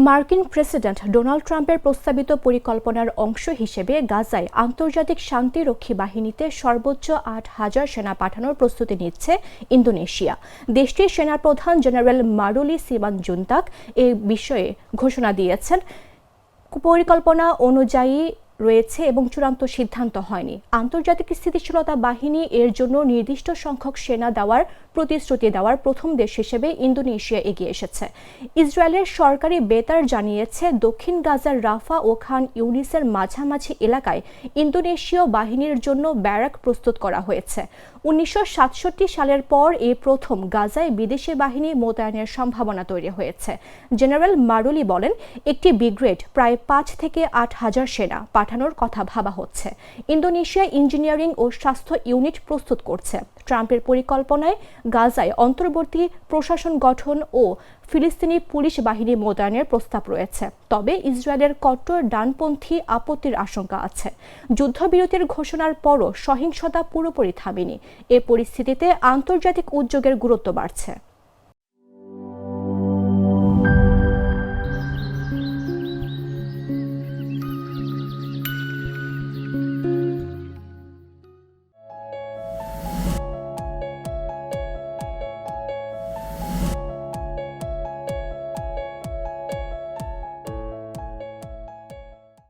মার্কিন president Donald ট্রাম্পের প্রস্তাবিত পরিকল্পনার অংশ হিসেবে গাজায় আন্তর্জাতিক শান্তিরক্ষী বাহিনীতে সর্বোচ্চ ৮,০০০ সেনা পাঠানোর প্রস্তুতি নিচ্ছে ইন্দোনেশিয়া। দেশটির সেনাপ্রধান জেনারেল মারুলি সিমানজুন্তাক এ বিষয়ে ঘোষণা দিয়েছেন। পরিকল্পনা অনুযায়ী রয়েছে এবং চূড়ান্ত সিদ্ধান্ত হয়নি। আন্তর্জাতিক স্থিতিশীলতা বাহিনী এর জন্য নির্দিষ্ট সংখ্যক সেনা দেওয়ার প্রতিশ্রুতি দেওয়ার প্রথম দেশ হিসেবে ইন্দোনেশিয়া এগিয়ে এসেছে। ইসরায়েলের সরকারি বেতার জানিয়েছে, দক্ষিণ গাজার রাফা ও খান ইউনিসের মাঝামাঝি এলাকায় ইন্দোনেশীয় বাহিনীর জন্য ব্যারাক প্রস্তুত করা হয়েছে। ১৯৬৭ সালের পর এই প্রথম গাজায় বিদেশি বাহিনী মোতায়েনের সম্ভাবনা তৈরি হয়েছে। জেনারেল মারুলি বলেন, একটি ব্রিগেড প্রায় ৫ থেকে ৮,০০০ সেনা পাঠানোর কথা ভাবা হচ্ছে। ইন্দোনেশিয়া ইঞ্জিনিয়ারিং ও স্বাস্থ্য ইউনিট প্রস্তুত করছে। ট্রাম্পের পরিকল্পনায় গাজায় অন্তর্বর্তী প্রশাসন গঠন ও ফিলিস্তিনি পুলিশ বাহিনী মোতায়েনের প্রস্তাব রয়েছে। তবে ইসরায়েলের কট্টর ডানপন্থী আপত্তির আশঙ্কা আছে। যুদ্ধবিরতির ঘোষণার পরও সহিংসতা পুরোপুরি থামেনি। এ পরিস্থিতিতে আন্তর্জাতিক উদ্যোগের গুরুত্ব বাড়ছে।